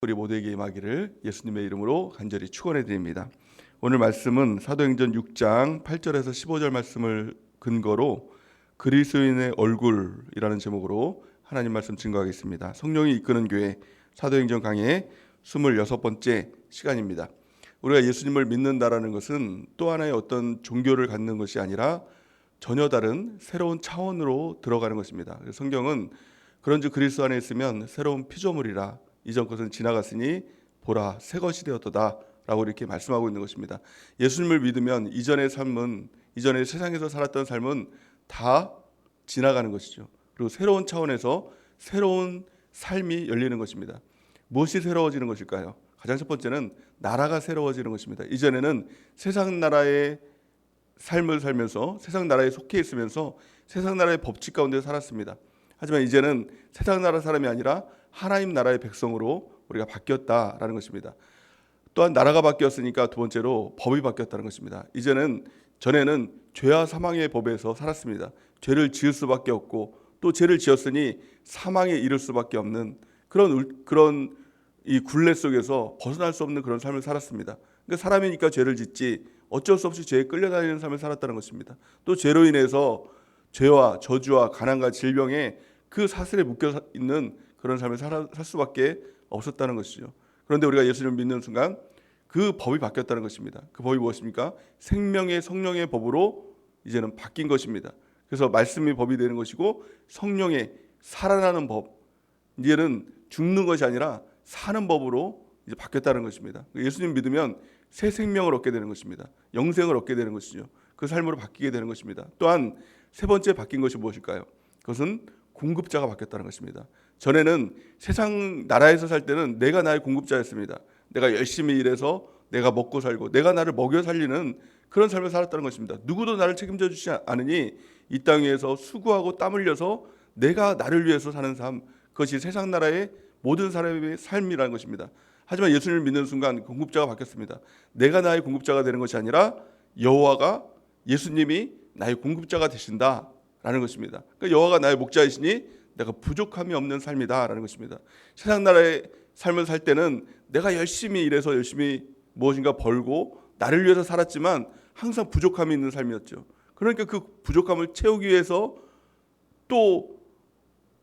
우리 모두에게 임하기를 예수님의 이름으로 간절히 축원해 드립니다. 오늘 말씀은 사도행전 6장 8절에서 15절 말씀을 근거로 그리스도인의 얼굴이라는 제목으로 하나님 말씀 증거하겠습니다. 성령이 이끄는 교회 사도행전 강의 26번째 시간입니다. 우리가 예수님을 믿는다라는 것은 또 하나의 어떤 종교를 갖는 것이 아니라 전혀 다른 새로운 차원으로 들어가는 것입니다. 성경은 그런즉 그리스도 안에 있으면 새로운 피조물이라 이전 것은 지나갔으니 보라 새 것이 되었도다 라고 이렇게 말씀하고 있는 것입니다. 예수님을 믿으면 이전의 삶은, 이전의 세상에서 살았던 삶은 다 지나가는 것이죠. 그리고 새로운 차원에서 새로운 삶이 열리는 것입니다. 무엇이 새로워지는 것일까요? 가장 첫 번째는 나라가 새로워지는 것입니다. 이전에는 세상 나라의 삶을 살면서 세상 나라에 속해 있으면서 세상 나라의 법칙 가운데 살았습니다. 하지만 이제는 세상 나라 사람이 아니라 하나님 나라의 백성으로 우리가 바뀌었다라는 것입니다. 또한 나라가 바뀌었으니까 두 번째로 법이 바뀌었다는 것입니다. 전에는 죄와 사망의 법에서 살았습니다. 죄를 지을 수밖에 없고 또 죄를 지었으니 사망에 이를 수밖에 없는 그런 이 굴레 속에서 벗어날 수 없는 그런 삶을 살았습니다. 그러니까 사람이니까 죄를 짓지 어쩔 수 없이 죄에 끌려다니는 삶을 살았다는 것입니다. 또 죄로 인해서 죄와 저주와 가난과 질병에 그 사슬에 묶여 있는 그런 삶을 살 수밖에 없었다는 것이죠. 그런데 우리가 예수님을 믿는 순간 그 법이 바뀌었다는 것입니다. 그 법이 무엇입니까? 생명의 성령의 법으로 이제는 바뀐 것입니다. 그래서 말씀이 법이 되는 것이고 성령의 살아나는 법, 이제는 죽는 것이 아니라 사는 법으로 이제 바뀌었다는 것입니다. 예수님 믿으면 새 생명을 얻게 되는 것입니다. 영생을 얻게 되는 것이죠. 그 삶으로 바뀌게 되는 것입니다. 또한 세 번째 바뀐 것이 무엇일까요? 그것은 공급자가 바뀌었다는 것입니다. 전에는 세상 나라에서 살 때는 내가 나의 공급자였습니다. 내가 열심히 일해서 내가 먹고 살고 내가 나를 먹여 살리는 그런 삶을 살았다는 것입니다. 누구도 나를 책임져 주지 않으니 이 땅 위에서 수고하고 땀 흘려서 내가 나를 위해서 사는 삶, 그것이 세상 나라의 모든 사람의 삶이라는 것입니다. 하지만 예수님을 믿는 순간 공급자가 바뀌었습니다. 내가 나의 공급자가 되는 것이 아니라 여호와가, 예수님이 나의 공급자가 되신다라는 것입니다. 그러니까 여호와가 나의 목자이시니 내가 부족함이 없는 삶이다라는 것입니다. 세상 나라의 삶을 살 때는 내가 열심히 일해서 열심히 무엇인가 벌고 나를 위해서 살았지만 항상 부족함이 있는 삶이었죠. 그러니까 그 부족함을 채우기 위해서 또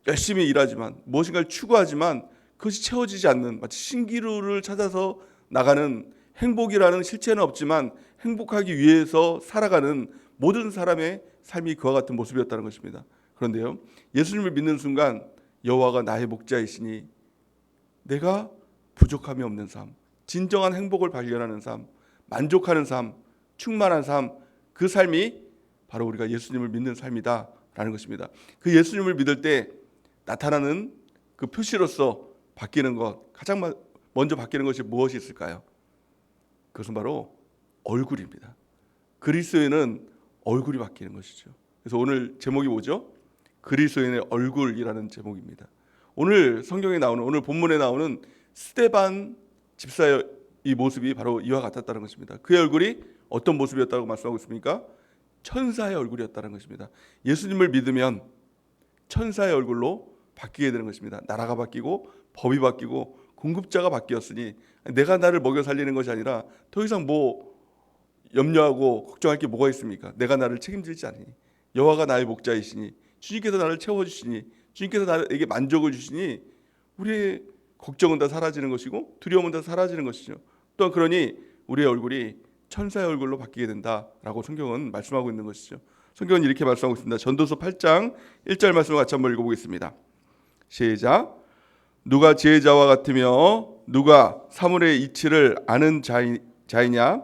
열심히 일하지만 무엇인가를 추구하지만 그것이 채워지지 않는, 마치 신기루를 찾아서 나가는, 행복이라는 실체는 없지만 행복하기 위해서 살아가는 모든 사람의 삶이 그와 같은 모습이었다는 것입니다. 그런데요, 예수님을 믿는 순간 여호와가 나의 목자이시니 내가 부족함이 없는 삶, 진정한 행복을 발견하는 삶, 만족하는 삶, 충만한 삶, 그 삶이 바로 우리가 예수님을 믿는 삶이다라는 것입니다. 그 예수님을 믿을 때 나타나는 그 표시로서 바뀌는 것, 가장 먼저 바뀌는 것이 무엇이 있을까요? 그것은 바로 얼굴입니다. 그리스도인은 얼굴이 바뀌는 것이죠. 그래서 오늘 제목이 뭐죠? 그리스도인의 얼굴이라는 제목입니다. 오늘 성경에 나오는, 오늘 본문에 나오는 스데반 집사의 이 모습이 바로 이와 같았다는 것입니다. 그의 얼굴이 어떤 모습이었다고 말씀하고 있습니까? 천사의 얼굴이었다는 것입니다. 예수님을 믿으면 천사의 얼굴로 바뀌게 되는 것입니다. 나라가 바뀌고 법이 바뀌고 공급자가 바뀌었으니 내가 나를 먹여 살리는 것이 아니라 더 이상 뭐 염려하고 걱정할 게 뭐가 있습니까? 내가 나를 책임지지 않으니 여호와가 나의 목자이시니 주님께서 나를 채워주시니 주님께서 나에게 만족을 주시니 우리의 걱정은 다 사라지는 것이고 두려움은 다 사라지는 것이죠. 또한 그러니 우리의 얼굴이 천사의 얼굴로 바뀌게 된다라고 성경은 말씀하고 있는 것이죠. 성경은 이렇게 말씀하고 있습니다. 전도서 8장 1절 말씀을 같이 한번 읽어보겠습니다. 시작. 누가 지혜자와 같으며 누가 사물의 이치를 아는 자이냐?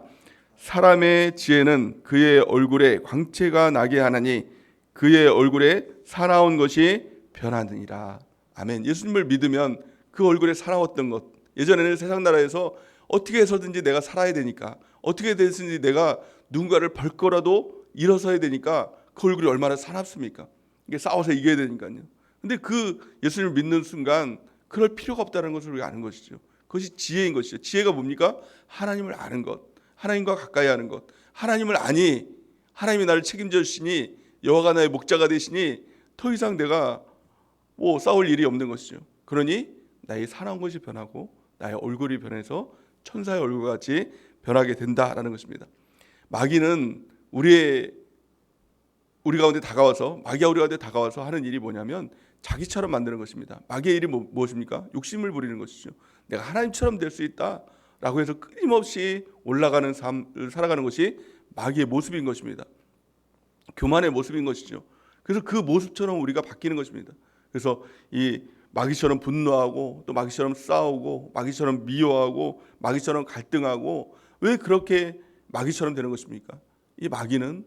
사람의 지혜는 그의 얼굴에 광채가 나게 하나니 그의 얼굴에 사나운 것이 변하느니라. 아멘. 예수님을 믿으면 그 얼굴에 사나웠던 것, 예전에는 세상 나라에서 어떻게 해서든지 내가 살아야 되니까, 어떻게 해서든지 내가 누군가를 벌 거라도 일어서야 되니까 그 얼굴이 얼마나 사납습니까? 이게 싸워서 이겨야 되니까요. 근데 그 예수님을 믿는 순간 그럴 필요가 없다는 것을 우리가 아는 것이죠. 그것이 지혜인 것이죠. 지혜가 뭡니까? 하나님을 아는 것, 하나님과 가까이 하는 것. 하나님을 아니 하나님이 나를 책임져 주시니 여호와가 나의 목자가 되시니 더 이상 내가 싸울 일이 없는 것이죠. 그러니 나의 사나운 것이 변하고 나의 얼굴이 변해서 천사의 얼굴같이 변하게 된다라는 것입니다. 마귀는 우리 가운데 다가와서 마귀가 우리 가운데 다가와서 하는 일이 뭐냐면 자기처럼 만드는 것입니다. 마귀의 일이 무엇입니까? 욕심을 부리는 것이죠. 내가 하나님처럼 될 수 있다라고 해서 끊임없이 올라가는 삶을 살아가는 것이 마귀의 모습인 것입니다. 교만의 모습인 것이죠. 그래서 그 모습처럼 우리가 바뀌는 것입니다. 그래서 이 마귀처럼 분노하고 또 마귀처럼 싸우고 마귀처럼 미워하고 마귀처럼 갈등하고 왜 그렇게 마귀처럼 되는 것입니까? 이 마귀는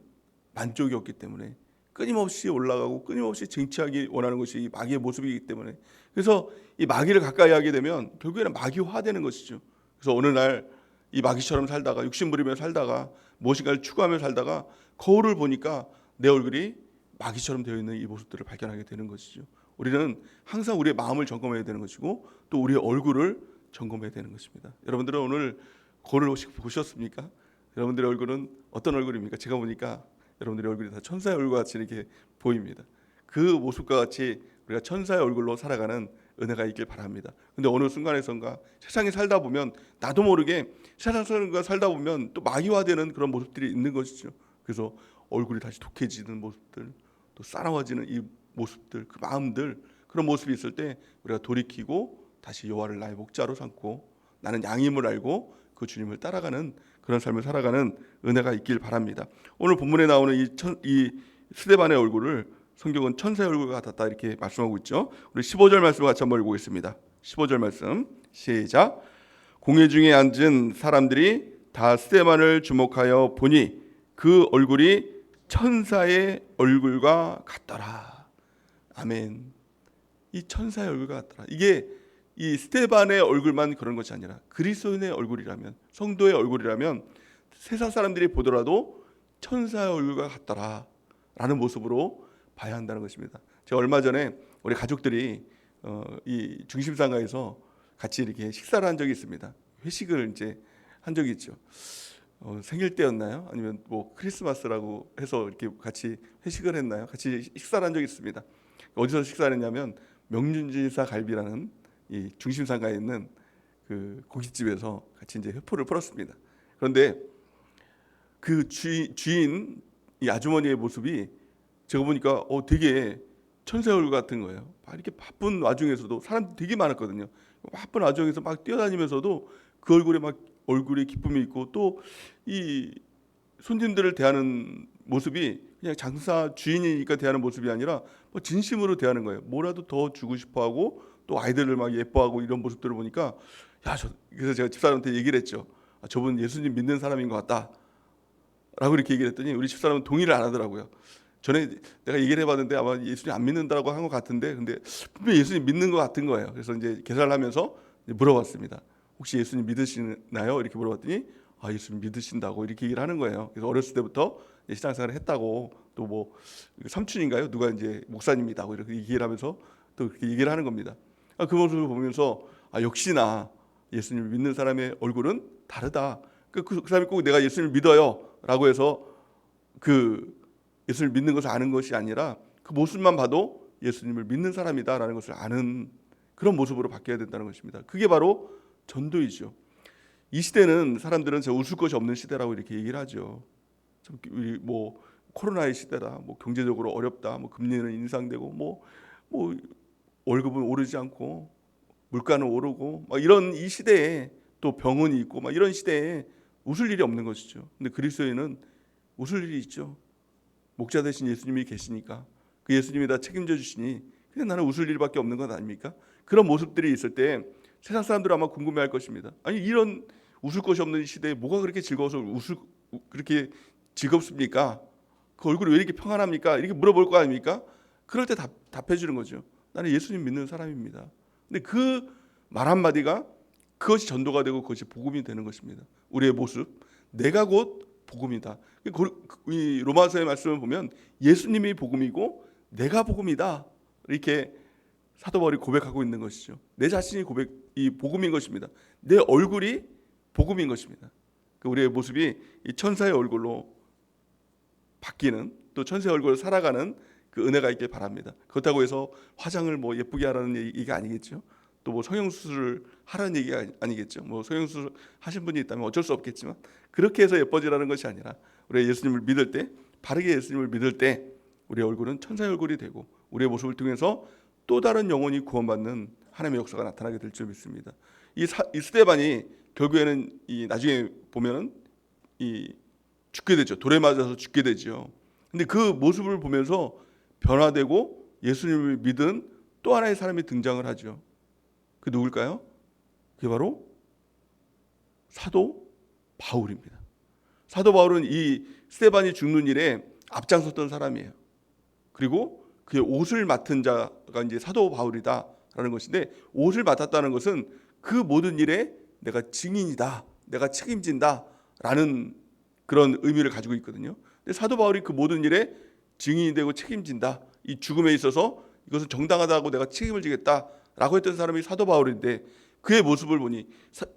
만족이 없기 때문에 끊임없이 올라가고 끊임없이 쟁취하기 원하는 것이 이 마귀의 모습이기 때문에 그래서 이 마귀를 가까이 하게 되면 결국에는 마귀화되는 것이죠. 그래서 어느 날 이 마귀처럼 살다가 욕심 부리며 살다가 무엇인가를 추구하며 살다가 거울을 보니까 내 얼굴이 마귀처럼 되어 있는 이 모습들을 발견하게 되는 것이죠. 우리는 항상 우리의 마음을 점검해야 되는 것이고 또 우리의 얼굴을 점검해야 되는 것입니다. 여러분들은 오늘 거울을 혹시 보셨습니까? 여러분들의 얼굴은 어떤 얼굴입니까? 제가 보니까 여러분들의 얼굴이 다 천사의 얼굴 같이 이렇게 보입니다. 그 모습과 같이 우리가 천사의 얼굴로 살아가는 은혜가 있길 바랍니다. 근데 어느 순간에선가 세상에 살다 보면 나도 모르게 세상에 살다 보면 또 마귀화되는 그런 모습들이 있는 것이죠. 그래서 얼굴이 다시 독해지는 모습들, 또 싸나워지는 이 모습들, 그 마음들, 그런 모습이 있을 때 우리가 돌이키고 다시 여호와를 나의 목자로 삼고 나는 양임을 알고 그 주님을 따라가는 그런 삶을 살아가는 은혜가 있길 바랍니다. 오늘 본문에 나오는 이 스데반의 얼굴을 성경은 천사의 얼굴과 같았다 이렇게 말씀하고 있죠. 우리 15절 말씀을 같이 한번 읽어보겠습니다. 15절 말씀 시작. 공회 중에 앉은 사람들이 다 스데반을 주목하여 보니 그 얼굴이 천사의 얼굴과 같더라. 아멘. 이 천사의 얼굴과 같더라. 이게 이 스데반의 얼굴만 그런 것이 아니라 그리스도인의 얼굴이라면, 성도의 얼굴이라면 세상 사람들이 보더라도 천사의 얼굴과 같더라 라는 모습으로 봐야 한다는 것입니다. 제가 얼마 전에 우리 가족들이 이 중심상가에서 같이 이렇게 식사를 한 적이 있습니다. 회식을 이제 한 적이 있죠. 생일 때였나요? 아니면 뭐 크리스마스라고 해서 이렇게 같이 회식을 했나요? 같이 식사를 한 적이 있습니다. 어디서 식사를 했냐면 명륜지사 갈비라는 이 중심상가에 있는 그 고깃집에서 같이 이제 회포를 풀었습니다. 그런데 그 주인 이 아주머니의 모습이 제가 보니까 되게 천사의 얼굴 같은 거예요. 이렇게 바쁜 와중에서도 사람 되게 많았거든요. 바쁜 와중에서 막 뛰어다니면서도 그 얼굴에 막 얼굴에 기쁨이 있고 또 이 손님들을 대하는 모습이 그냥 장사 주인이니까 대하는 모습이 아니라 뭐 진심으로 대하는 거예요. 뭐라도 더 주고 싶어하고 또 아이들을 막 예뻐하고 이런 모습들을 보니까 그래서 제가 집사람한테 얘기를 했죠. 저분 예수님 믿는 사람인 것 같다라고 이렇게 얘기를 했더니 우리 집사람은 동의를 안 하더라고요. 전에 내가 얘기를 해봤는데 아마 예수님 안 믿는다고 한 것 같은데 근데 분명히 예수님 믿는 것 같은 거예요. 그래서 이제 계산을 하면서 물어봤습니다. 혹시 예수님 믿으시나요? 이렇게 물어봤더니 예수님 믿으신다고 이렇게 얘기를 하는 거예요. 그래서 어렸을 때부터 신앙생활을 했다고 또 뭐 삼촌인가요? 누가 이제 목사님이다고 이렇게 얘기를 하면서 또 그렇게 얘기를 하는 겁니다. 그 모습을 보면서 역시나 예수님을 믿는 사람의 얼굴은 다르다. 그 사람이 꼭 내가 예수님을 믿어요라고 해서 그 예수님을 믿는 것을 아는 것이 아니라 그 모습만 봐도 예수님을 믿는 사람이다라는 것을 아는 그런 모습으로 바뀌어야 된다는 것입니다. 그게 바로 전도이죠. 이 시대는 사람들은 웃을 것이 없는 시대라고 이렇게 얘기를 하죠. 뭐 코로나의 시대다, 뭐 경제적으로 어렵다, 뭐 금리는 인상되고 뭐 월급은 오르지 않고 물가는 오르고 막 이런 이 시대에 또 병원이 있고 막 이런 시대에 웃을 일이 없는 것이죠. 근데 그리스도인은 웃을 일이 있죠. 목자 대신 예수님이 계시니까 그 예수님이 다 책임져 주시니 그냥 나는 웃을 일밖에 없는 것 아닙니까? 그런 모습들이 있을 때 세상 사람들은 아마 궁금해할 것입니다. 아니 이런 웃을 것이 없는 시대에 뭐가 그렇게 즐거워서 그렇게 즐겁습니까? 그 얼굴이 왜 이렇게 평안합니까? 이렇게 물어볼 거 아닙니까? 그럴 때 답해 주는 거죠. 나는 예수님 믿는 사람입니다. 근데 그 말 한마디가 그것이 전도가 되고 그것이 복음이 되는 것입니다. 우리의 모습, 내가 곧 복음이다. 이 로마서의 말씀을 보면 예수님이 복음이고 내가 복음이다. 이렇게 사도 바울이 고백하고 있는 것이죠. 내 자신이 이 복음인 것입니다. 내 얼굴이 복음인 것입니다. 우리의 모습이 이 천사의 얼굴로 바뀌는 또 천사의 얼굴로 살아가는 그 은혜가 있길 바랍니다. 그렇다고 해서 화장을 뭐 예쁘게 하라는 얘기가 아니겠죠. 또 뭐 성형수술을 하라는 얘기가 아니겠죠. 뭐 성형수술 하신 분이 있다면 어쩔 수 없겠지만 그렇게 해서 예뻐지라는 것이 아니라 우리가 예수님을 믿을 때, 바르게 예수님을 믿을 때 우리의 얼굴은 천사의 얼굴이 되고 우리의 모습을 통해서 또 다른 영혼이 구원받는 하나님의 역사가 나타나게 될 줄 믿습니다. 이 스데반이 결국에는 이 나중에 보면은 이 죽게 되죠. 돌에 맞아서 죽게 되죠. 근데 그 모습을 보면서 변화되고 예수님을 믿은 또 하나의 사람이 등장을 하죠. 그 누굴까요? 그게 바로 사도 바울입니다. 사도 바울은 이 스데반이 죽는 일에 앞장섰던 사람이에요. 그리고 그의 옷을 맡은 자가 이제 사도 바울이다라는 것인데, 옷을 맡았다는 것은 그 모든 일에 내가 증인이다, 내가 책임진다라는 그런 의미를 가지고 있거든요. 근데 사도 바울이 그 모든 일에 증인이 되고 책임진다, 이 죽음에 있어서 이것은 정당하다고 내가 책임을 지겠다라고 했던 사람이 사도 바울인데, 그의 모습을 보니,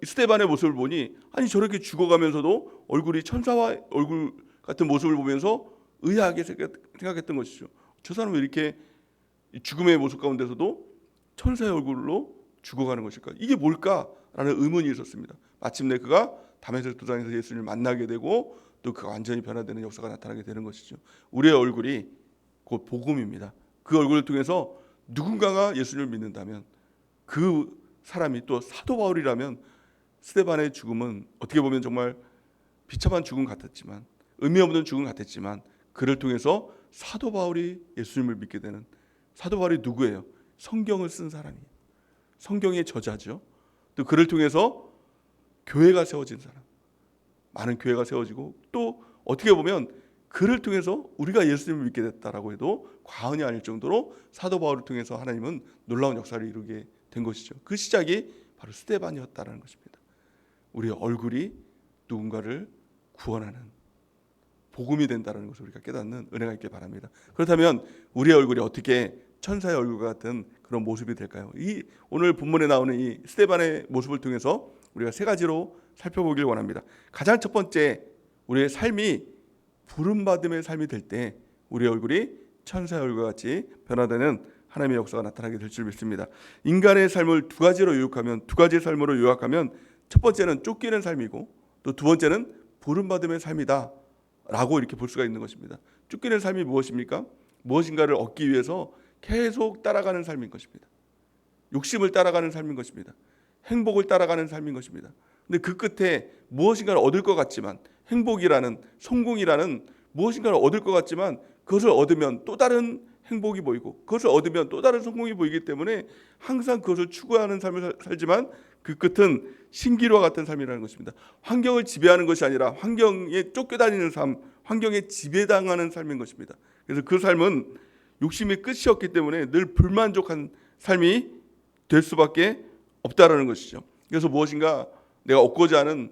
스데반의 모습을 보니, 아니 저렇게 죽어가면서도 얼굴이 천사와 얼굴 같은 모습을 보면서 의아하게 생각했던 것이죠. 저 사람은 왜 이렇게 죽음의 모습 가운데서도 천사의 얼굴로 죽어가는 것일까? 이게 뭘까라는 의문이 있었습니다. 마침내 그가 다메섹 도상에서 예수님을 만나게 되고 또 그가 완전히 변화되는 역사가 나타나게 되는 것이죠. 우리의 얼굴이 곧 복음입니다. 그 얼굴을 통해서 누군가가 예수님을 믿는다면, 그 사람이 또 사도 바울이라면, 스데반의 죽음은 어떻게 보면 정말 비참한 죽음 같았지만, 의미 없는 죽음 같았지만, 그를 통해서 사도 바울이 예수님을 믿게 되는, 사도 바울이 누구예요? 성경을 쓴 사람이에요. 성경의 저자죠. 또 그를 통해서 교회가 세워진 사람, 많은 교회가 세워지고, 또 어떻게 보면 그를 통해서 우리가 예수님을 믿게 됐다라고 해도 과언이 아닐 정도로 사도 바울을 통해서 하나님은 놀라운 역사를 이루게 된 것이죠. 그 시작이 바로 스데반이었다라는 것입니다. 우리의 얼굴이 누군가를 구원하는 복음이 된다는 것을 우리가 깨닫는 은혜가 있길 바랍니다. 그렇다면 우리의 얼굴이 어떻게 천사의 얼굴 같은 그런 모습이 될까요? 이 오늘 본문에 나오는 이 스데반의 모습을 통해서 우리가 세 가지로 살펴보길 원합니다. 가장 첫 번째, 우리의 삶이 부름받음의 삶이 될 때 우리의 얼굴이 천사의 얼굴과 같이 변화되는 하나님의 역사가 나타나게 될 줄 믿습니다. 인간의 삶을 두 가지로 요약하면, 두 가지의 삶으로 요약하면, 첫 번째는 쫓기는 삶이고, 또 두 번째는 부름받음의 삶이다 라고 이렇게 볼 수가 있는 것입니다. 쫓기는 삶이 무엇입니까? 무엇인가를 얻기 위해서 계속 따라가는 삶인 것입니다. 욕심을 따라가는 삶인 것입니다. 행복을 따라가는 삶인 것입니다. 근데 그 끝에 무엇인가를 얻을 것 같지만, 행복이라는, 성공이라는 무엇인가를 얻을 것 같지만, 그것을 얻으면 또 다른 행복이 보이고, 그것을 얻으면 또 다른 성공이 보이기 때문에 항상 그것을 추구하는 삶을 살지만 그 끝은 신기루와 같은 삶이라는 것입니다. 환경을 지배하는 것이 아니라 환경에 쫓겨다니는 삶, 환경에 지배당하는 삶인 것입니다. 그래서 그 삶은 욕심이 끝이 없기 때문에 늘 불만족한 삶이 될 수밖에 없다라는 것이죠. 그래서 무엇인가 내가 얻고자 하는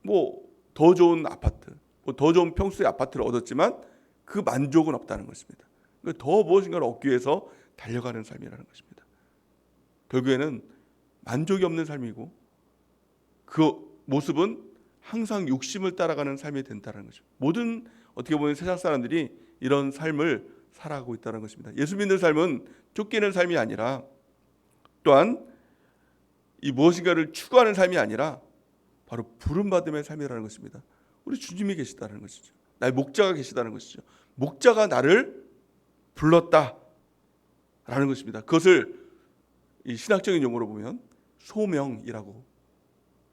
뭐 더 좋은 아파트, 뭐 더 좋은 평수의 아파트를 얻었지만 그 만족은 없다는 것입니다. 더 무엇인가를 얻기 위해서 달려가는 삶이라는 것입니다. 결국에는 만족이 없는 삶이고, 그 모습은 항상 욕심을 따라가는 삶이 된다는 것입니다. 모든 어떻게 보면 세상 사람들이 이런 삶을 살아가고 있다는 것입니다. 예수 믿는 삶은 쫓기는 삶이 아니라, 또한 이 무엇인가를 추구하는 삶이 아니라 바로 부름받음의 삶이라는 것입니다. 우리 주님이 계시다는 것이죠. 나의 목자가 계시다는 것이죠. 목자가 나를 불렀다라는 것입니다. 그것을 이 신학적인 용어로 보면 소명이라고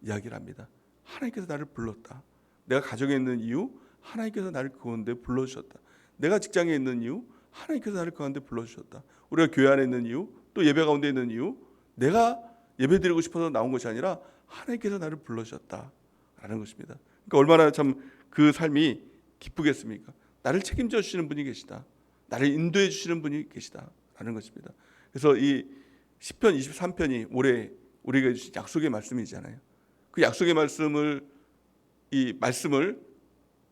이야기를 합니다. 하나님께서 나를 불렀다. 내가 가정에 있는 이유, 하나님께서 나를 그 가운데 불러주셨다. 내가 직장에 있는 이유, 하나님께서 나를 그 가운데 불러주셨다. 우리가 교회 안에 있는 이유, 또 예배 가운데 있는 이유, 내가 예배드리고 싶어서 나온 것이 아니라 하나님께서 나를 불러주셨다라는 것입니다. 그러니까 얼마나 참 그 삶이 기쁘겠습니까? 나를 책임져 주시는 분이 계시다, 나를 인도해 주시는 분이 계시다라는 것입니다. 그래서 이 시편 23편이 올해 우리에게 주신 약속의 말씀이잖아요. 그 약속의 말씀을, 이 말씀을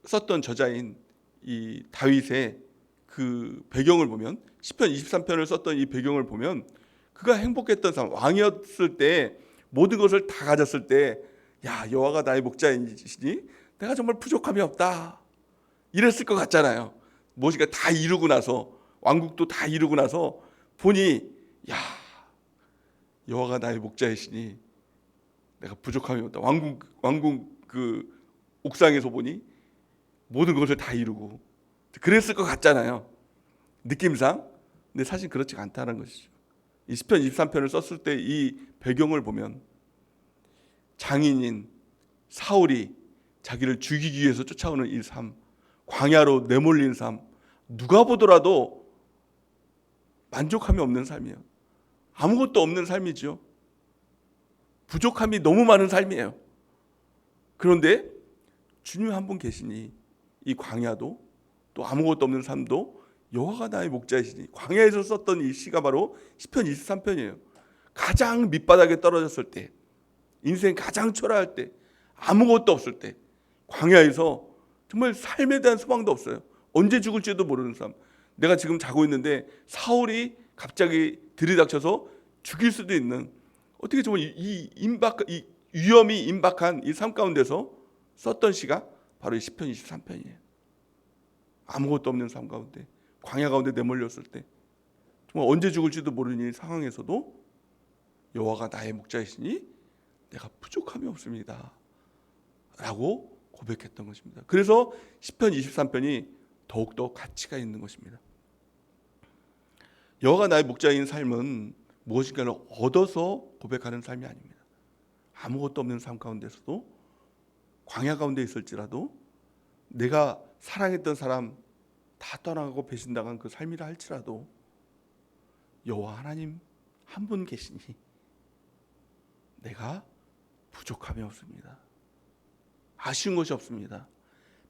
썼던 저자인 이 다윗의 그 배경을 보면, 시편 23편을 썼던 이 배경을 보면, 그가 행복했던 삶, 왕이었을 때 모든 것을 다 가졌을 때, 야, 여호와가 나의 목자이시니 내가 정말 부족함이 없다, 이랬을 것 같잖아요. 무엇인가 다 이루고 나서, 왕국도 다 이루고 나서 보니, 야, 여호와가 나의 목자이시니 내가 부족함이 없다. 왕궁 그 옥상에서 보니 모든 것을 다 이루고 그랬을 것 같잖아요, 느낌상. 근데 사실 그렇지 않다는 것이죠. 이 시편 23편을 썼을 때 이 배경을 보면 장인인 사울이 자기를 죽이기 위해서 쫓아오는 이 삶, 광야로 내몰린 삶, 누가 보더라도 만족함이 없는 삶이에요. 아무것도 없는 삶이죠. 부족함이 너무 많은 삶이에요. 그런데 주님 한 분 계시니 이 광야도 또 아무것도 없는 삶도 여호와가 나의 목자이시니, 광야에서 썼던 이 시가 바로 시편 23편이에요. 가장 밑바닥에 떨어졌을 때, 인생 가장 초라할 때, 아무것도 없을 때, 광야에서 정말 삶에 대한 소망도 없어요. 언제 죽을지도 모르는 삶. 내가 지금 자고 있는데 사울이 갑자기 들이닥쳐서 죽일 수도 있는, 어떻게 정말 이 위험이 임박한 이 삶 가운데서 썼던 시가 바로 이 시편 23편이에요. 아무것도 없는 삶 가운데, 광야 가운데 내몰렸을 때, 정말 언제 죽을지도 모르는 이 상황에서도 여호와가 나의 목자이시니 내가 부족함이 없습니다 라고 고백했던 것입니다. 그래서 시편 23편이 더욱더 가치가 있는 것입니다. 여호와가 나의 목자인 삶은 무엇인가를 얻어서 고백하는 삶이 아닙니다. 아무것도 없는 삶 가운데서도, 광야 가운데 있을지라도, 내가 사랑했던 사람 다 떠나가고 배신당한 그 삶이라 할지라도 여호와 하나님 한 분 계시니 내가 부족함이 없습니다. 아쉬운 것이 없습니다.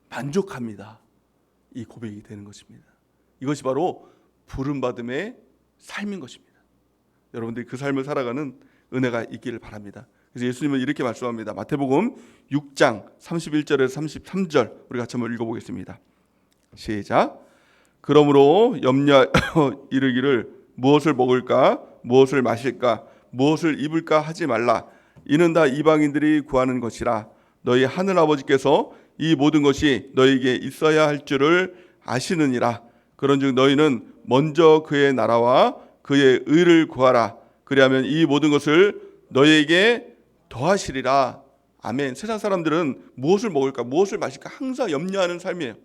만족합니다. 이 고백이 되는 것입니다. 이것이 바로 부름받음의 삶인 것입니다. 여러분들이 그 삶을 살아가는 은혜가 있기를 바랍니다. 그래서 예수님은 이렇게 말씀합니다. 마태복음 6장 31절에서 33절 우리 같이 한번 읽어보겠습니다. 시작. 그러므로 염려하여 이르기를 무엇을 먹을까, 무엇을 마실까, 무엇을 입을까 하지 말라. 이는 다 이방인들이 구하는 것이라. 너희 하늘 아버지께서 이 모든 것이 너희에게 있어야 할 줄을 아시느니라. 그런즉 너희는 먼저 그의 나라와 그의 의를 구하라. 그리하면 이 모든 것을 너희에게 더하시리라. 아멘. 세상 사람들은 무엇을 먹을까, 무엇을 마실까 항상 염려하는 삶이에요.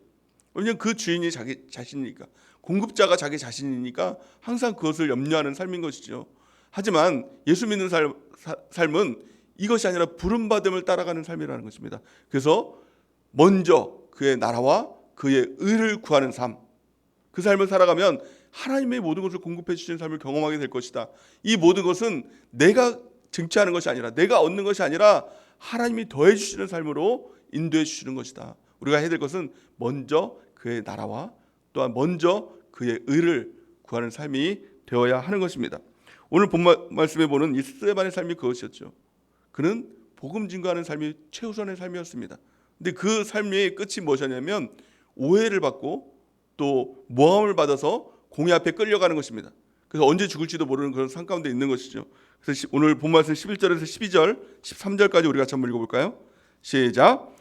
왜냐하면 그 주인이 자기 자신이니까, 공급자가 자기 자신이니까 항상 그것을 염려하는 삶인 것이죠. 하지만 예수 믿는 삶은 이것이 아니라 부름받음을 따라가는 삶이라는 것입니다. 그래서 먼저 그의 나라와 그의 의를 구하는 삶, 그 삶을 살아가면 하나님의 모든 것을 공급해 주시는 삶을 경험하게 될 것이다. 이 모든 것은 내가 증취하는 것이 아니라, 내가 얻는 것이 아니라 하나님이 더해 주시는 삶으로 인도해 주시는 것이다. 우리가 해야 될 것은 먼저 그의 나라와 또한 먼저 그의 의를 구하는 삶이 되어야 하는 것입니다. 오늘 본 말씀에 보는 이 스데반의 삶이 그것이었죠. 그는 복음 증거하는 삶이 최우선의 삶이었습니다. 근데 그 삶의 끝이 무엇이냐면 오해를 받고 또 모함을 받아서 공의 앞에 끌려가는 것입니다. 그래서 언제 죽을지도 모르는 그런 삶 가운데 있는 것이죠. 그래서 오늘 본 말씀 11절에서 12절, 13절까지 우리가 한번 읽어볼까요? 시작.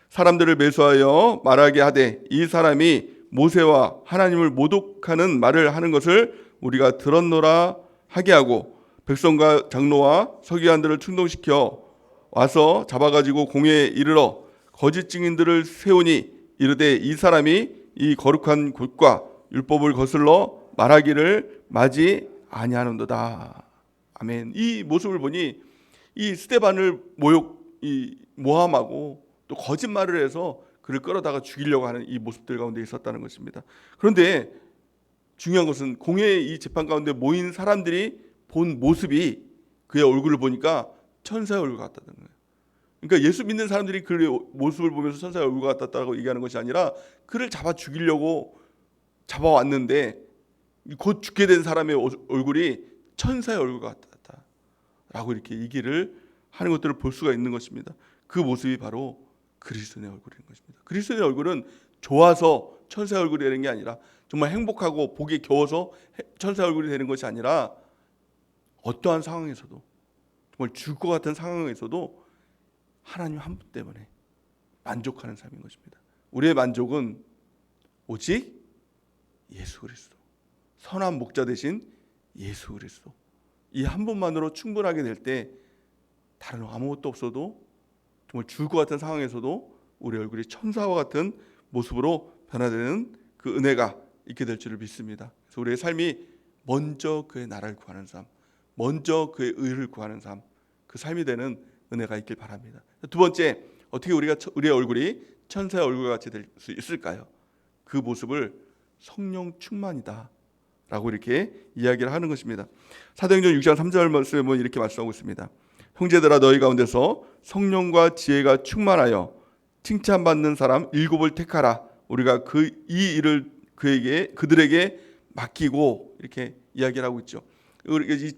사람들을 매수하여 말하게 하되 이 사람이 모세와 하나님을 모독하는 말을 하는 것을 우리가 들었노라 하게 하고, 백성과 장로와 서기관들을 충동시켜 와서 잡아가지고 공회에 이르러 거짓 증인들을 세우니 이르되 이 사람이 이 거룩한 곳과 율법을 거슬러 말하기를 마지 아니하는도다. 아멘. 이 모습을 보니 이 스데반을 모함하고 또 거짓말을 해서 그를 끌어다가 죽이려고 하는 이 모습들 가운데 있었다는 것입니다. 그런데 중요한 것은 공회의 이 재판 가운데 모인 사람들이 본 모습이, 그의 얼굴을 보니까 천사의 얼굴 같다는 거예요. 그러니까 예수 믿는 사람들이 그의 모습을 보면서 천사의 얼굴 같았다고 얘기하는 것이 아니라 그를 잡아 죽이려고 잡아왔는데 곧 죽게 된 사람의 얼굴이 천사의 얼굴 같았다라고 이렇게 얘기를 하는 것들을 볼 수가 있는 것입니다. 그 모습이 바로 그리스도의 얼굴인 것입니다. 그리스도의 얼굴은 좋아서 천사의 얼굴이 되는 게 아니라, 정말 행복하고 복이 겨워서 천사의 얼굴이 되는 것이 아니라, 어떠한 상황에서도, 정말 죽을 것 같은 상황에서도 하나님 한 분 때문에 만족하는 삶인 것입니다. 우리의 만족은 오직 예수 그리스도, 선한 목자 되신 예수 그리스도, 이 한 분만으로 충분하게 될 때 다른 아무것도 없어도 정말 죽을 것 같은 상황에서도 우리 얼굴이 천사와 같은 모습으로 변화되는 그 은혜가 있게 될 줄을 믿습니다. 그래서 우리의 삶이 먼저 그의 나라를 구하는 삶, 먼저 그의 의를 구하는 삶, 그 삶이 되는 은혜가 있길 바랍니다. 두 번째, 어떻게 우리의 얼굴이 천사의 얼굴과 같이 될 수 있을까요? 그 모습을 성령 충만이다 라고 이렇게 이야기를 하는 것입니다. 사도행전 6장 3절 말씀은 이렇게 말씀하고 있습니다. 형제들아, 너희 가운데서 성령과 지혜가 충만하여 칭찬받는 사람 7을 택하라. 우리가 이 일을 그들에게 맡기고, 이렇게 이야기를 하고 있죠.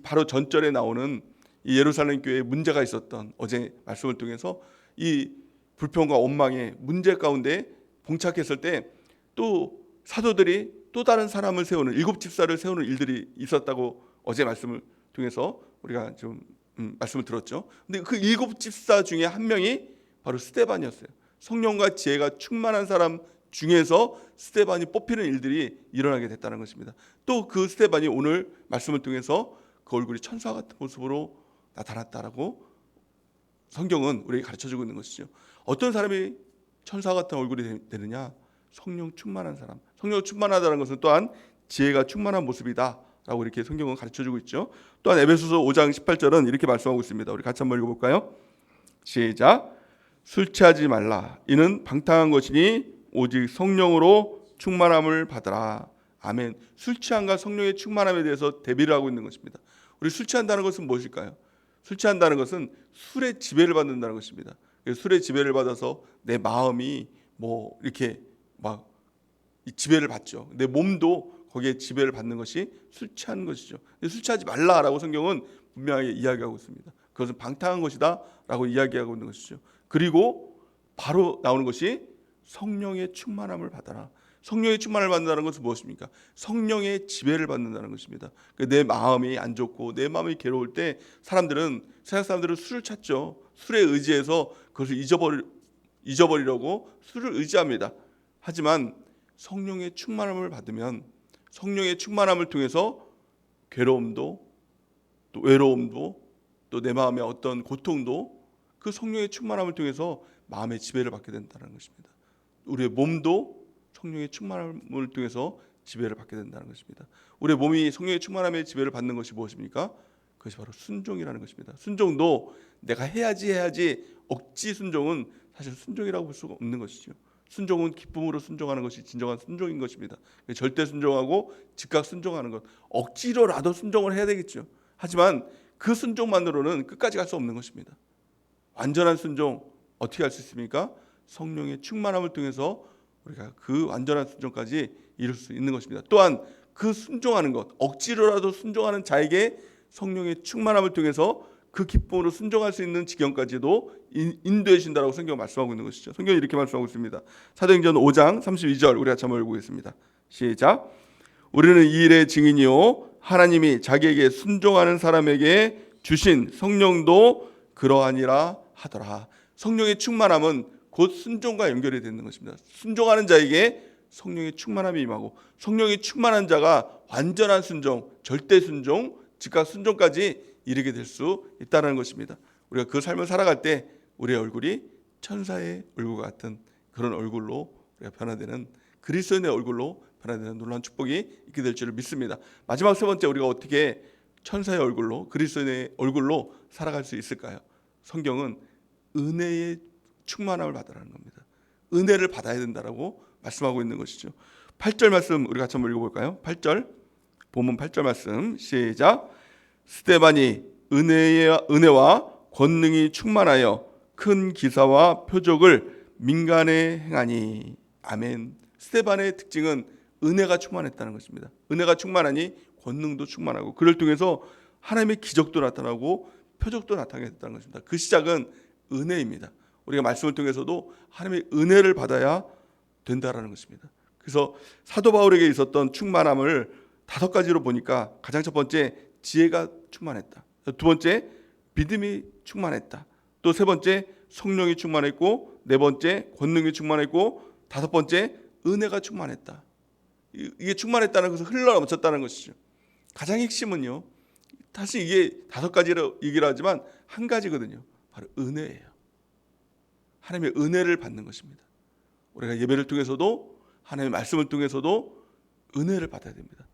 바로 전절에 나오는 이 예루살렘 교회에 문제가 있었던, 어제 말씀을 통해서 이 불평과 원망의 문제 가운데 봉착했을 때 또 사도들이 또 다른 사람을 세우는, 7집사를 세우는 일들이 있었다고 어제 말씀을 통해서 우리가 좀 말씀을 들었죠. 근데 그 7집사 중에 한 명이 바로 스데반이었어요. 성령과 지혜가 충만한 사람 중에서 스데반이 뽑히는 일들이 일어나게 됐다는 것입니다. 또 그 스데반이 오늘 말씀을 통해서 그 얼굴이 천사 같은 모습으로 나타났다라고 성경은 우리에게 가르쳐주고 있는 것이죠. 어떤 사람이 천사 같은 얼굴이 되느냐? 성령 충만한 사람. 성령 충만하다는 것은 또한 지혜가 충만한 모습이다라고 이렇게 성경은 가르쳐주고 있죠. 또한 에베소서 5장 18절은 이렇게 말씀하고 있습니다. 우리 같이 한번 읽어볼까요? 시작. 술 취하지 말라. 이는 방탕한 것이니 오직 성령으로 충만함을 받으라. 아멘. 술 취함과 성령의 충만함에 대해서 대비를 하고 있는 것입니다. 우리 술 취한다는 것은 무엇일까요? 술 취한다는 것은 술의 지배를 받는다는 것입니다. 술의 지배를 받아서 내 마음이 이렇게 막 지배를 받죠. 내 몸도 거기에 지배를 받는 것이 술 취하는 것이죠. 술 취하지 말라라고 성경은 분명하게 이야기하고 있습니다. 그것은 방탕한 것이다라고 이야기하고 있는 것이죠. 그리고 바로 나오는 것이 성령의 충만함을 받아라. 성령의 충만을 받는다는 것은 무엇입니까? 성령의 지배를 받는다는 것입니다. 내 마음이 안 좋고 내 마음이 괴로울 때 세상 사람들은 술을 찾죠. 술에 의지해서 그것을 잊어버리려고 술을 의지합니다. 하지만 성령의 충만함을 받으면 성령의 충만함을 통해서 괴로움도 또 외로움도 또 내 마음의 어떤 고통도 그 성령의 충만함을 통해서 마음의 지배를 받게 된다는 것입니다. 우리의 몸도 성령의 충만함을 통해서 지배를 받게 된다는 것입니다. 우리의 몸이 성령의 충만함의 지배를 받는 것이 무엇입니까? 그것이 바로 순종이라는 것입니다. 순종도 내가 해야지 억지 순종은 사실 순종이라고 볼 수가 없는 것이죠. 순종은 기쁨으로 순종하는 것이 진정한 순종인 것입니다. 절대 순종하고 즉각 순종하는 것, 억지로라도 순종을 해야 되겠죠. 하지만 그 순종만으로는 끝까지 갈 수 없는 것입니다. 완전한 순종 어떻게 할 수 있습니까? 성령의 충만함을 통해서 우리가 그 완전한 순종까지 이룰 수 있는 것입니다. 또한 그 순종하는 것, 억지로라도 순종하는 자에게 성령의 충만함을 통해서 그 기쁨으로 순종할 수 있는 지경까지도 인도해 주신다라고 성경은 말씀하고 있는 것이죠. 성경이 이렇게 말씀하고 있습니다. 사도행전 5장 32절 우리 같이 한번 읽어보겠습니다. 시작. 우리는 이 일의 증인이요 하나님이 자기에게 순종하는 사람에게 주신 성령도 그러하니라 하더라. 성령의 충만함은 곧 순종과 연결이 되는 것입니다. 순종하는 자에게 성령의 충만함이 임하고 성령이 충만한 자가 완전한 순종, 절대 순종, 즉각 순종까지 이르게 될 수 있다는 것입니다. 우리가 그 삶을 살아갈 때 우리의 얼굴이 천사의 얼굴 같은 그런 얼굴로 우리가 변화되는 그리스도인의 얼굴로 변화되는 놀라운 축복이 있게 될 줄을 믿습니다. 마지막 세 번째, 우리가 어떻게 천사의 얼굴로 그리스도인의 얼굴로 살아갈 수 있을까요? 성경은 은혜의 충만함을 받으라는 겁니다. 은혜를 받아야 된다라고 말씀하고 있는 것이죠. 8절 말씀 우리 같이 한번 읽어볼까요? 8절 본문 8절 말씀 시작. 스데반이 은혜와 권능이 충만하여 큰 기사와 표적을 민간에 행하니. 아멘. 스데반의 특징은 은혜가 충만했다는 것입니다. 은혜가 충만하니 권능도 충만하고 그를 통해서 하나님의 기적도 나타나고 표적도 나타나게 됐다는 것입니다. 그 시작은 은혜입니다. 우리가 말씀을 통해서도 하나님의 은혜를 받아야 된다라는 것입니다. 그래서 사도 바울에게 있었던 충만함을 5가지로 보니까 가장 첫 번째 지혜가 충만했다. 두 번째 믿음이 충만했다. 또 세 번째 성령이 충만했고 네 번째 권능이 충만했고 다섯 번째 은혜가 충만했다. 이게 충만했다는 것은 흘러넘쳤다는 것이죠. 가장 핵심은요. 사실 이게 5가지로 얘기를 하지만 한 가지거든요. 바로 은혜예요. 하나님의 은혜를 받는 것입니다. 우리가 예배를 통해서도 하나님의 말씀을 통해서도 은혜를 받아야 됩니다.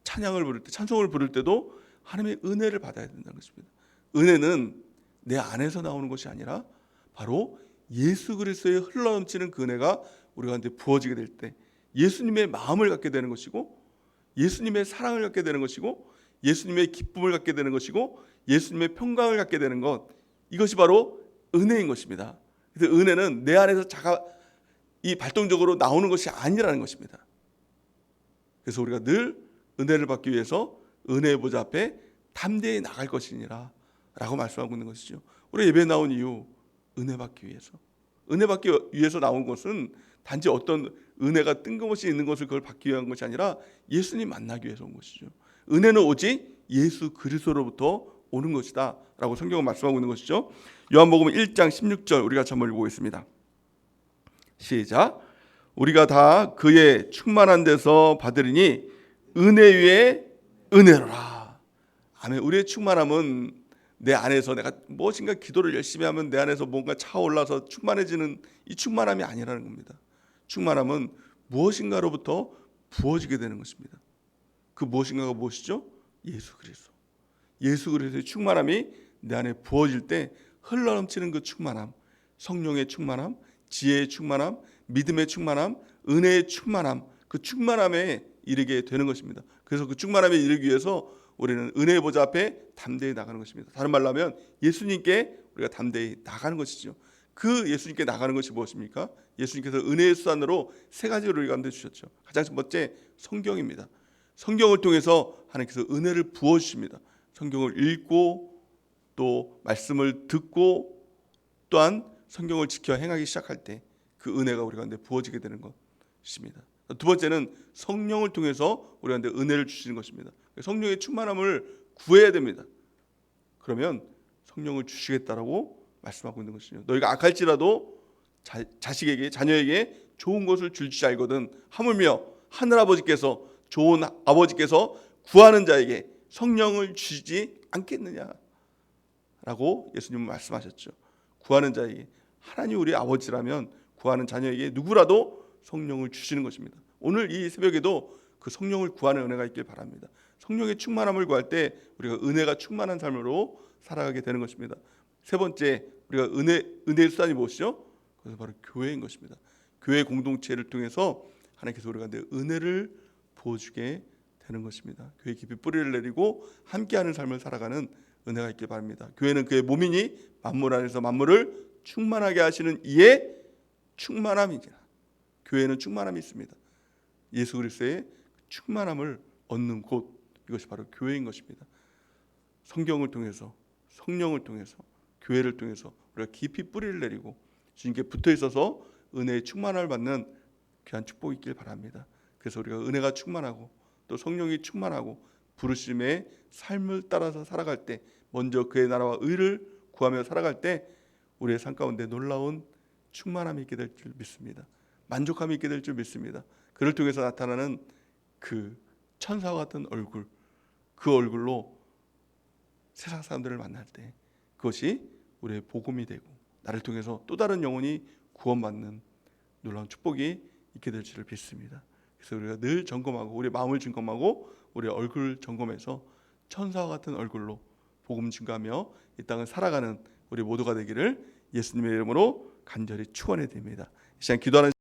찬양을 부를 때, 찬송을 부를 때도 하나님의 은혜를 받아야 된다는 것입니다. 은혜는 내 안에서 나오는 것이 아니라 바로 예수 그리스도의 흘러넘치는 그 은혜가 우리 가운데 부어지게 될 때 예수님의 마음을 갖게 되는 것이고, 예수님의 사랑을 갖게 되는 것이고, 예수님의 기쁨을 갖게 되는 것이고, 예수님의 평강을 갖게 되는 것, 이것이 바로 은혜인 것입니다. 그래서 은혜는 내 안에서 이 발동적으로 나오는 것이 아니라는 것입니다. 그래서 우리가 늘 은혜를 받기 위해서 은혜의 보좌 앞에 담대히 나갈 것이니라 라고 말씀하고 있는 것이죠. 우리 예배에 나온 이유, 은혜 받기 위해서. 은혜 받기 위해서 나온 것은 단지 어떤 은혜가 뜬금없이 있는 것을 그걸 받기 위한 것이 아니라 예수님 만나기 위해서 온 것이죠. 은혜는 오직 예수 그리스도로부터 오는 것이다 라고 성경은 말씀하고 있는 것이죠. 요한복음 1장 16절 우리가 한번 읽어보겠습니다. 시작. 우리가 다 그의 충만한 데서 받으리니 은혜 위에 은혜로라. 아멘. 우리의 충만함은 내 안에서 내가 무엇인가 기도를 열심히 하면 내 안에서 뭔가 차올라서 충만해지는 이 충만함이 아니라는 겁니다. 충만함은 무엇인가로부터 부어지게 되는 것입니다. 그 무엇인가가 무엇이죠? 예수 그리스도. 예수 그리스도의 충만함이 내 안에 부어질 때 흘러넘치는 그 충만함, 성령의 충만함, 지혜의 충만함, 믿음의 충만함, 은혜의 충만함, 그 충만함에 이르게 되는 것입니다. 그래서 그 충만함에 이르기 위해서 우리는 은혜의 보좌 앞에 담대히 나가는 것입니다. 다른 말로 하면 예수님께 우리가 담대히 나가는 것이죠. 그 예수님께 나가는 것이 무엇입니까? 예수님께서 은혜의 수단으로 3가지를 우리 가운데 주셨죠. 가장 첫 번째 성경입니다. 성경을 통해서 하나님께서 은혜를 부어주십니다. 성경을 읽고 또 말씀을 듣고 또한 성경을 지켜 행하기 시작할 때 그 은혜가 우리 가운데 부어지게 되는 것입니다. 두 번째는 성령을 통해서 우리 가운데 은혜를 주시는 것입니다. 성령의 충만함을 구해야 됩니다. 그러면 성령을 주시겠다라고 말씀하고 있는 것이죠. 너희가 악할지라도 자식에게 자녀에게 좋은 것을 줄 줄 알거든 하물며 하늘아버지께서 좋은 아버지께서 구하는 자에게 성령을 주시지 않겠느냐라고 예수님은 말씀하셨죠. 구하는 자에게, 하나님 우리 아버지라면 구하는 자녀에게 누구라도 성령을 주시는 것입니다. 오늘 이 새벽에도 그 성령을 구하는 은혜가 있길 바랍니다. 성령의 충만함을 구할 때 우리가 은혜가 충만한 삶으로 살아가게 되는 것입니다. 세 번째, 우리가 은혜의 수단이 무엇이죠? 그것은 바로 교회인 것입니다. 교회 공동체를 통해서 하나님께서 우리가 은혜를 부어주게 되는 것입니다. 교회 깊이 뿌리를 내리고 함께하는 삶을 살아가는 은혜가 있길 바랍니다. 교회는 그의 몸이니 만물 안에서 만물을 충만하게 하시는 이의 충만함이니라. 교회는 충만함이 있습니다. 예수 그리스도의 충만함을 얻는 곳, 이것이 바로 교회인 것입니다. 성경을 통해서, 성령을 통해서, 교회를 통해서 우리가 깊이 뿌리를 내리고 주님께 붙어 있어서 은혜의 충만함을 받는 귀한 축복이 있길 바랍니다. 그래서 우리가 은혜가 충만하고 또 성령이 충만하고 부르심의 삶을 따라서 살아갈 때, 먼저 그의 나라와 의를 구하며 살아갈 때 우리의 삶 가운데 놀라운 충만함이 있게 될 줄 믿습니다. 만족함이 있게 될 줄 믿습니다. 그를 통해서 나타나는 그 천사와 같은 얼굴, 그 얼굴로 세상 사람들을 만날 때 그것이 우리의 복음이 되고 나를 통해서 또 다른 영혼이 구원받는 놀라운 축복이 있게 될 줄을 믿습니다. 그래서 우리가 늘 점검하고 우리의 마음을 점검하고 우리의 얼굴을 점검해서 천사와 같은 얼굴로 복음 증가하며 이 땅을 살아가는 우리 모두가 되기를 예수님의 이름으로 간절히 축원해 드립니다. 이 시간 기도하는